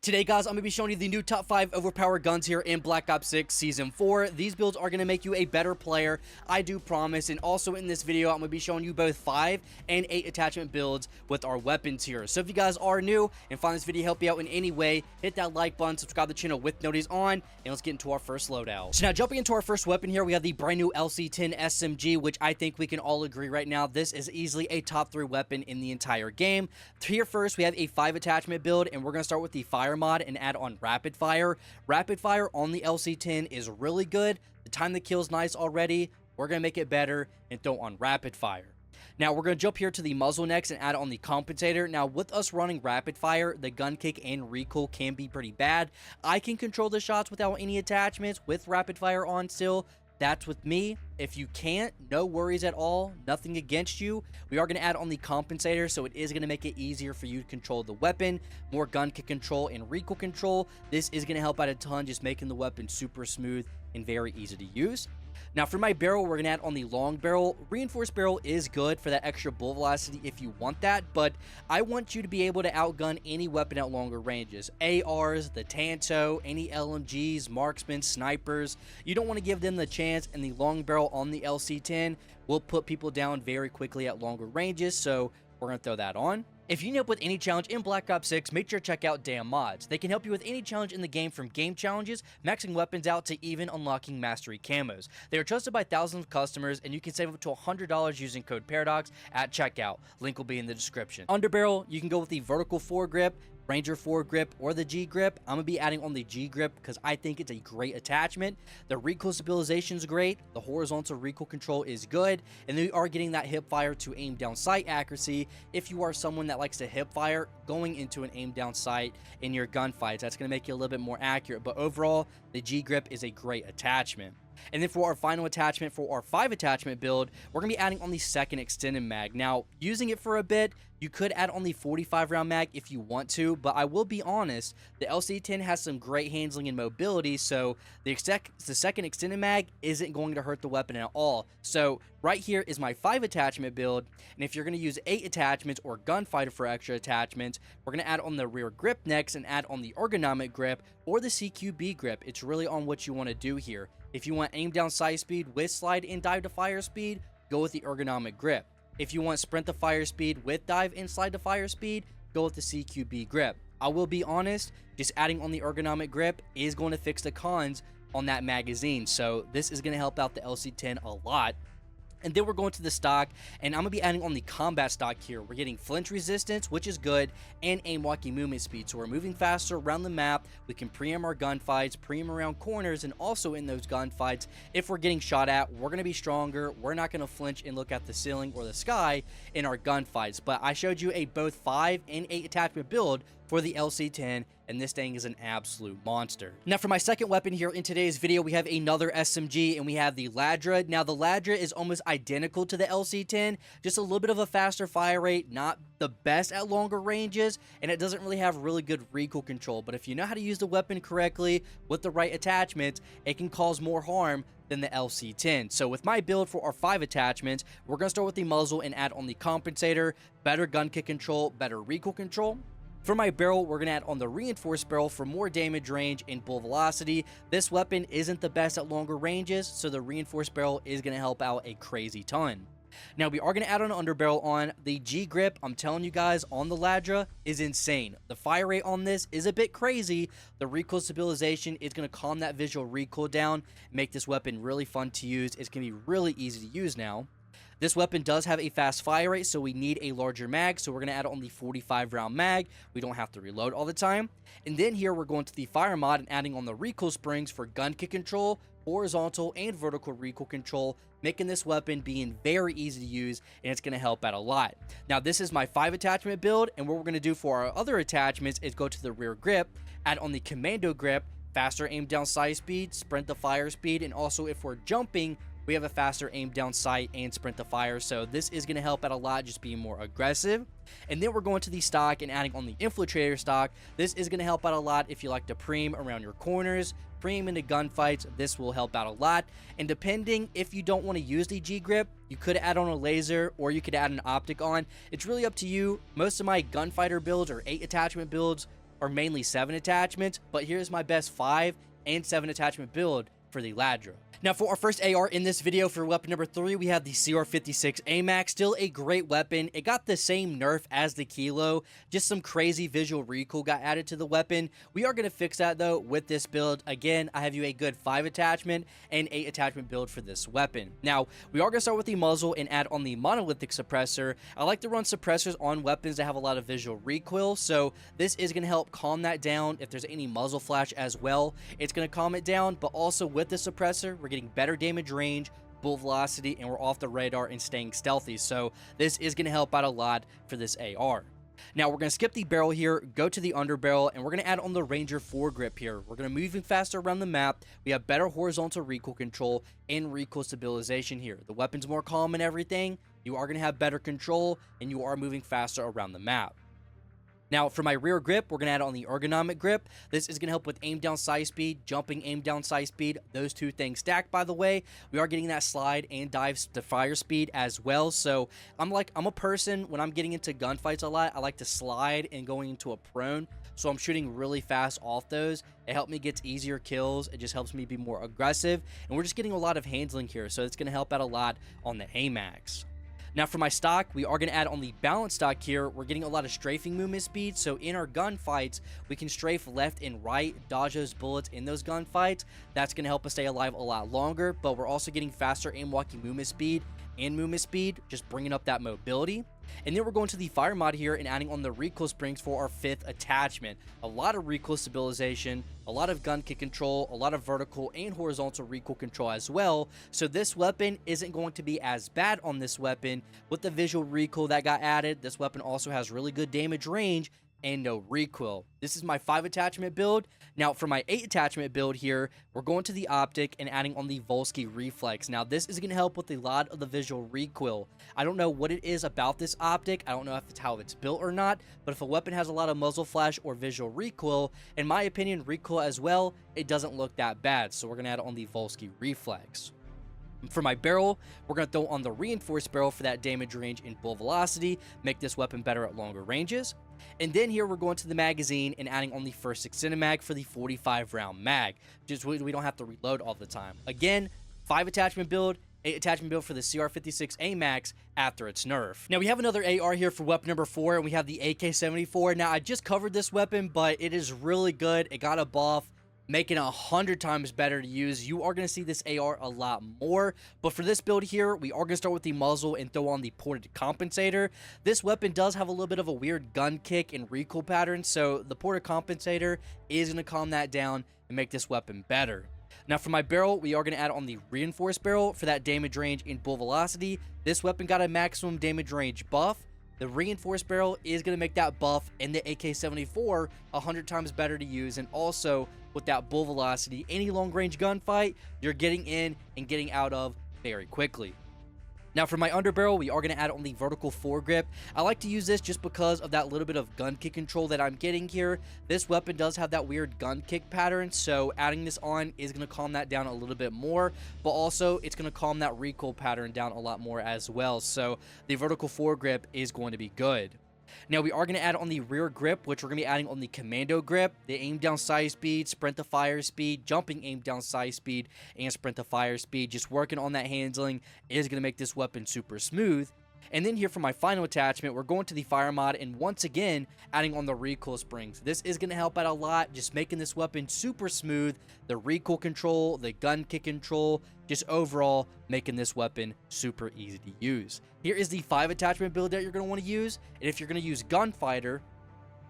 Today, guys, I'm going to be showing you the new top 5 overpowered guns here in Black Ops 6 Season 4. These builds are going to make you a better player, I do promise. And also in this video, I'm going to be showing you both 5 and 8 attachment builds with our weapons here. So if you guys are new and find this video help you out in any way, hit that like button, subscribe to the channel with notifications on, and let's get into our first loadout. So now, jumping into our first weapon here, we have the brand new LC10 SMG, which I think we can all agree right now, this is easily a top 3 weapon in the entire game. Here first, we have a 5 attachment build, and we're going to start with the fire mod and add on rapid fire. Rapid fire on the LC10 is really good. The time to kill is nice already. We're going to make it better and throw on rapid fire. Now, we're going to jump here to the muzzle next and add on the compensator. Now, with us running rapid fire, the gun kick and recoil can be pretty bad. I can control the shots without any attachments with rapid fire on still. That's with me. If you can't, no worries at all. Nothing against you. We are going to add on the compensator, so it is going to make it easier for you to control the weapon. More gun kick control and recoil control. This is going to help out a ton, just making the weapon super smooth and very easy to use. Now, for my barrel, we're going to add on the long barrel. Reinforced barrel is good for that extra bullet velocity if you want that, but I want you to be able to outgun any weapon at longer ranges. ARs, the Tanto, any LMGs, marksmen, snipers. You don't want to give them the chance, and the long barrel on the LC10 will put people down very quickly at longer ranges, so we're going to throw that on. If you need help with any challenge in Black Ops 6, make sure to check out Damn Mods. They can help you with any challenge in the game, from game challenges, maxing weapons out, to even unlocking mastery camos. They are trusted by thousands of customers, and you can save up to $100 using code Paradox at checkout. Link will be in the description. Underbarrel, you can go with the vertical foregrip, Ranger foregrip, or the G grip. I'm going to be adding on the G grip because I think it's a great attachment. The recoil stabilization is great. The horizontal recoil control is good. And we are getting that hip fire to aim down sight accuracy. If you are someone that likes to hip fire, going into an aim down sight in your gunfights, that's going to make you a little bit more accurate. But overall, the G grip is a great attachment. And then for our final attachment, for our 5 attachment build, we're going to be adding on the second extended mag. Now, using it for a bit, you could add on the 45 round mag if you want to, but I will be honest, the LC10 has some great handling and mobility, so the second extended mag isn't going to hurt the weapon at all. So right here is my 5 attachment build, and if you're going to use 8 attachments or gunfighter for extra attachments, we're going to add on the rear grip next and add on the ergonomic grip or the CQB grip. It's really on what you want to do here. If you want aim down sight speed with slide and dive to fire speed, go with the ergonomic grip. If you want sprint to fire speed with dive and slide to fire speed, go with the CQB grip. I will be honest, just adding on the ergonomic grip is going to fix the cons on that magazine. So this is going to help out the LC10 a lot. And then we're going to the stock, and I'm going to be adding on the combat stock here. We're getting flinch resistance, which is good, and aim walking movement speed. So we're moving faster around the map. We can pre-aim our gunfights, pre-aim around corners, and also in those gunfights, if we're getting shot at, we're going to be stronger. We're not going to flinch and look at the ceiling or the sky in our gunfights. But I showed you a both 5 and 8 attachment build for the LC10, and this thing is an absolute monster. Now, for my second weapon here in today's video, we have another SMG, and we have the LADRA. Now, the LADRA is almost identical to the LC10, just a little bit of a faster fire rate, not the best at longer ranges, and it doesn't really have really good recoil control. But if you know how to use the weapon correctly with the right attachments, it can cause more harm than the LC10. So with my build for our 5 attachments, we're going to start with the muzzle and add on the compensator, better gun kick control, better recoil control. For my barrel, we're going to add on the reinforced barrel for more damage range and bullet velocity. This weapon isn't the best at longer ranges, so the reinforced barrel is going to help out a crazy ton. Now, we are going to add on an underbarrel on the G grip. I'm telling you guys, on the LADRA is insane. The fire rate on this is a bit crazy. The recoil stabilization is going to calm that visual recoil down, make this weapon really fun to use. It's going to be really easy to use now. This weapon does have a fast fire rate, so we need a larger mag, so we're going to add on the 45 round mag. We don't have to reload all the time. And then here we're going to the fire mod and adding on the recoil springs for gun kick control, horizontal and vertical recoil control, making this weapon being very easy to use, and it's going to help out a lot. Now, this is my 5 attachment build, and what we're going to do for our other attachments is go to the rear grip, add on the commando grip, faster aim down sight speed, sprint to fire speed, and also if we're jumping, we have a faster aim down sight and sprint to fire, so this is going to help out a lot, just being more aggressive. And then we're going to the stock and adding on the infiltrator stock. This is going to help out a lot if you like to preem around your corners, preem into gunfights. This will help out a lot. And depending, if you don't want to use the G grip, you could add on a laser or you could add an optic on. It's really up to you. Most of my gunfighter builds or 8 attachment builds are mainly 7 attachments, but here's my best 5 and 7 attachment build for the LADRA. Now for our first AR in this video, for weapon number 3, we have the CR56 AMAX. Still a great weapon. It got the same nerf as the Kilo, just some crazy visual recoil got added to the weapon. We are going to fix that though with this build. Again, I have you a good 5 attachment and 8 attachment build for this weapon. Now we are going to start with the muzzle and add on the monolithic suppressor. I like to run suppressors on weapons that have a lot of visual recoil, so this is going to help calm that down. If there's any muzzle flash as well, it's going to calm it down. But also with the suppressor, we're getting better damage range, bullet velocity, and we're off the radar and staying stealthy. So this is going to help out a lot for this AR. Now we're going to skip the barrel here, go to the underbarrel, and we're going to add on the Ranger foregrip here. We're going to move even faster around the map. We have better horizontal recoil control and recoil stabilization here. The weapon's more calm and everything. You are going to have better control, and you are moving faster around the map. Now, for my rear grip, we're going to add on the ergonomic grip. This is going to help with aim down sight speed, jumping aim down sight speed. Those two things stacked, by the way. We are getting that slide and dive to fire speed as well. So I'm a person, when I'm getting into gunfights a lot, I like to slide and going into a prone. So I'm shooting really fast off those. It helps me get easier kills. It just helps me be more aggressive. And we're just getting a lot of handling here. So it's going to help out a lot on the AMAX. Now for my stock, we are going to add on the balance stock here. We're getting a lot of strafing movement speed, so in our gunfights, we can strafe left and right, dodge those bullets in those gunfights. That's going to help us stay alive a lot longer, but we're also getting faster aim walking movement speed and movement speed, just bringing up that mobility. And then we're going to the fire mod here and adding on the recoil springs for our 5th attachment. A lot of recoil stabilization, a lot of gun kick control, a lot of vertical and horizontal recoil control as well. So this weapon isn't going to be as bad on this weapon with the visual recoil that got added. This weapon also has really good damage range and no recoil. This is my 5 attachment build. Now for my 8 attachment build here, we're going to the optic and adding on the Volsky reflex. Now this is going to help with a lot of the visual recoil. I don't know what it is about this optic. I don't know if it's how it's built or not, but if a weapon has a lot of muzzle flash or visual recoil, in my opinion, recoil as well, it doesn't look that bad. So we're going to add on the Volsky reflex. For my barrel, we're going to throw on the reinforced barrel for that damage range and bullet velocity, make this weapon better at longer ranges. And then here we're going to the magazine and adding on the first 6 Cinemag for the 45 round mag. Just we don't have to reload all the time. Again, 5 attachment build, 8 attachment build for the CR56 AMAX after its nerf. Now we have another AR here for weapon number 4, and we have the AK-74. Now I just covered this weapon, but it is really good. It got a buff, making it 100 times better to use. You are going to see this AR a lot more, but for this build here, we are going to start with the muzzle and throw on the ported compensator. This weapon does have a little bit of a weird gun kick and recoil pattern, so the ported compensator is going to calm that down and make this weapon better. Now for my barrel, we are going to add on the reinforced barrel for that damage range and bullet velocity. This weapon got a maximum damage range buff. The reinforced barrel is going to make that buff and the AK-74 100 times better to use, and also with that bullet velocity, any long range gunfight, you're getting in and getting out of very quickly. Now for my underbarrel, we are going to add on the vertical foregrip. I like to use this just because of that little bit of gun kick control that I'm getting here. This weapon does have that weird gun kick pattern, so adding this on is going to calm that down a little bit more, but also it's going to calm that recoil pattern down a lot more as well. So the vertical foregrip is going to be good. Now we are going to add on the rear grip, which we're going to be adding on the commando grip, the aim down sight speed, sprint to fire speed, jumping aim down sight speed, and sprint to fire speed. Just working on that handling is going to make this weapon super smooth. And then here for my final attachment, we're going to the fire mod and once again adding on the recoil springs. This is going to help out a lot, just making this weapon super smooth, the recoil control, the gun kick control, just overall making this weapon super easy to use. Here is the 5 attachment build that you're going to want to use, and if you're going to use gunfighter,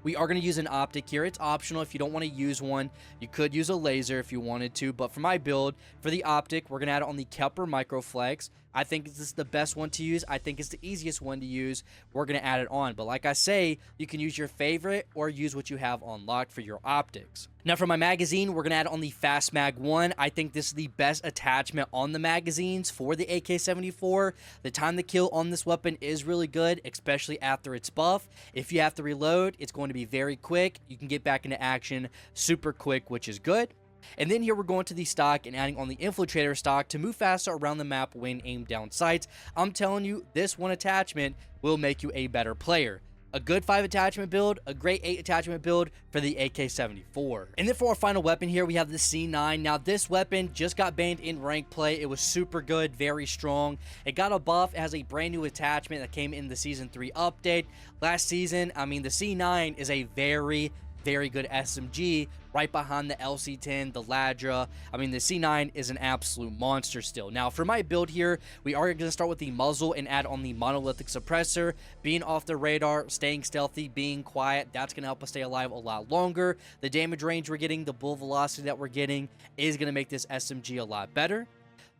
we are going to use an optic here. It's optional if you don't want to use one. You could use a laser if you wanted to, but for my build, for the optic, we're going to add it on the Kepler Microflex. I think this is the best one to use. I think it's the easiest one to use. We're going to add it on, but like I say, you can use your favorite or use what you have unlocked for your optics. Now for my magazine, we're going to add on the Fast Mag 1. I think this is the best attachment on the magazines for the AK-74. The time to kill on this weapon is really good, especially after its buff. If you have to reload, it's going to be very quick. You can get back into action super quick, which is good. And then here we're going to the stock and adding on the infiltrator stock to move faster around the map when aimed down sights. I'm telling you, this one attachment will make you a better player. A good 5 attachment build, a great 8 attachment build for the AK-74. And then for our final weapon here, we have the C9. Now this weapon just got banned in rank play. It was super good, very strong. It got a buff. It has a brand new attachment that came in the Season 3 update. Last season, I mean, the C9 is a very good SMG, right behind the LC10, the LADRA. I mean, the C9 is an absolute monster still. Now, for my build here, we are going to start with the muzzle and add on the monolithic suppressor. Being off the radar, staying stealthy, being quiet, that's going to help us stay alive a lot longer. The damage range we're getting, the bullet velocity that we're getting is going to make this SMG a lot better.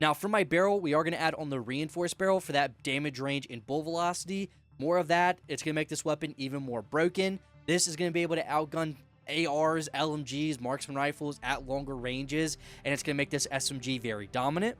Now, for my barrel, we are going to add on the reinforced barrel for that damage range and bullet velocity. More of that, it's going to make this weapon even more broken. This is going to be able to outgun ARs, LMGs, marksman rifles at longer ranges, and it's going to make this SMG very dominant.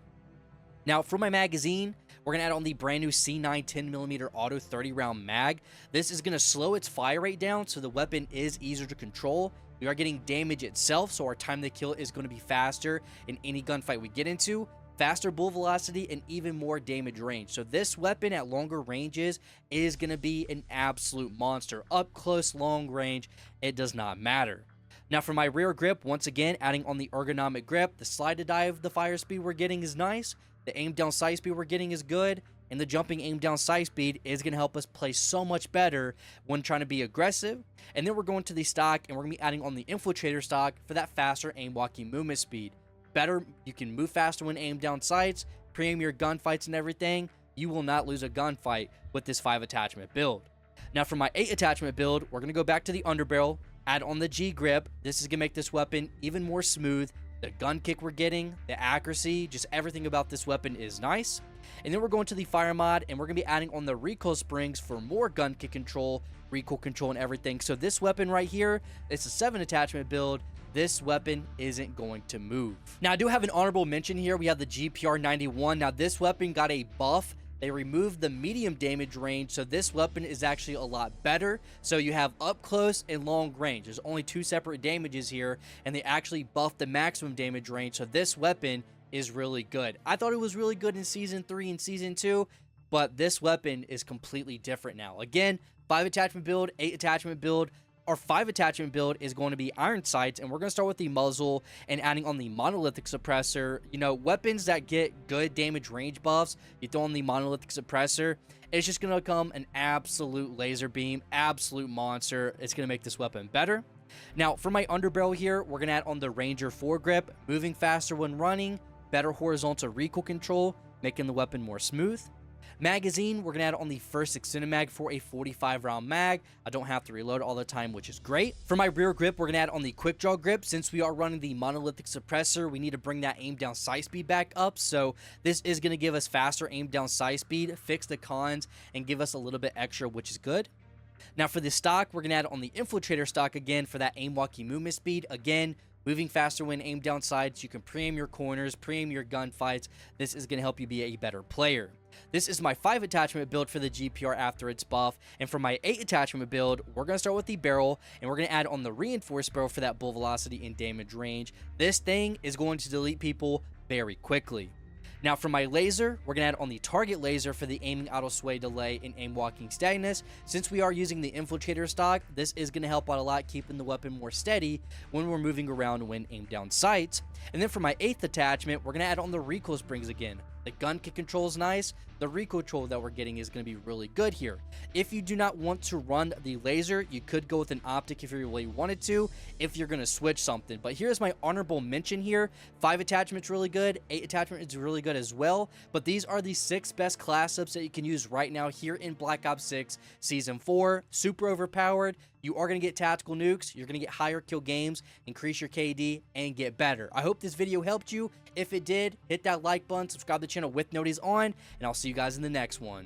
Now, for my magazine, we're going to add on the brand new C9 10mm auto 30-round mag. This is going to slow its fire rate down, so the weapon is easier to control. We are getting damage itself, so our time to kill is going to be faster in any gunfight we get into. Faster bullet velocity, and even more damage range. So this weapon at longer ranges is going to be an absolute monster. Up close, long range, it does not matter. Now for my rear grip, once again, adding on the ergonomic grip, the slide to dive, the fire speed we're getting is nice. The aim down sight speed we're getting is good. And the jumping aim down sight speed is going to help us play so much better when trying to be aggressive. And then we're going to the stock, and we're going to be adding on the infiltrator stock for that faster aim walking movement speed. Better, you can move faster when aimed down sights, pre-aim your gunfights and everything. You will not lose a gunfight with this 5 attachment build. Now for my 8 attachment build, we're going to go back to the underbarrel, add on the G grip. This is going to make this weapon even more smooth. The gun kick we're getting, the accuracy, just everything about this weapon is nice. And then we're going to the fire mod, and we're going to be adding on the recoil springs for more gun kick control, recoil control, and everything. So this weapon right here, it's a 7 attachment build. This weapon isn't going to move. Now, I do have an honorable mention here. We have the GPR-91. Now, this weapon got a buff. They removed the medium damage range, so this weapon is actually a lot better. So you have up close and long range. There's only 2 separate damages here, and they actually buffed the maximum damage range. So this weapon is really good. I thought it was really good in Season 3 and Season 2, but this weapon is completely different now. Again, 5 attachment build, 8 attachment build. Our 5 attachment build is going to be iron sights, and we're going to start with the muzzle and adding on the monolithic suppressor. You know, weapons that get good damage range buffs, you throw on the monolithic suppressor, it's just going to become an absolute laser beam, absolute monster. It's going to make this weapon better. Now, for my underbarrel here, we're going to add on the Ranger foregrip, moving faster when running, better horizontal recoil control, making the weapon more smooth. Magazine, we're going to add on the first extended mag for a 45-round mag. I don't have to reload all the time, which is great. For my rear grip, we're going to add on the quick draw grip. Since we are running the monolithic suppressor, we need to bring that aim down sight speed back up. So this is going to give us faster aim down sight speed, fix the cons, and give us a little bit extra, which is good. Now for the stock, we're going to add on the infiltrator stock again for that aim walking movement speed. Again, moving faster when aimed down sights. You can pre-aim your corners, pre-aim your gunfights. This is going to help you be a better player. This is my 5 attachment build for the GPR after its buff. And for my 8 attachment build, we're going to start with the barrel, and we're going to add on the reinforced barrel for that bullet velocity and damage range. This thing is going to delete people very quickly. Now for my laser, we're going to add on the target laser for the aiming auto sway delay and aim walking steadiness. Since we are using the infiltrator stock, this is going to help out a lot, keeping the weapon more steady when we're moving around when aimed down sights. And then for my 8th attachment, we're going to add on the recoil springs again. The gun kick control is nice. The recoil control that we're getting is going to be really good here. If you do not want to run the laser, you could go with an optic if you really wanted to, if you're going to switch something. But here's my honorable mention here. 5 attachments really good. 8 attachment is really good as well. But these are the 6 best class ups that you can use right now here in Black Ops 6 Season 4. Super overpowered. You are going to get tactical nukes, you're going to get higher kill games, increase your KD, and get better. I hope this video helped you. If it did, hit that like button, subscribe to the channel with notifications on, and I'll see you guys in the next one.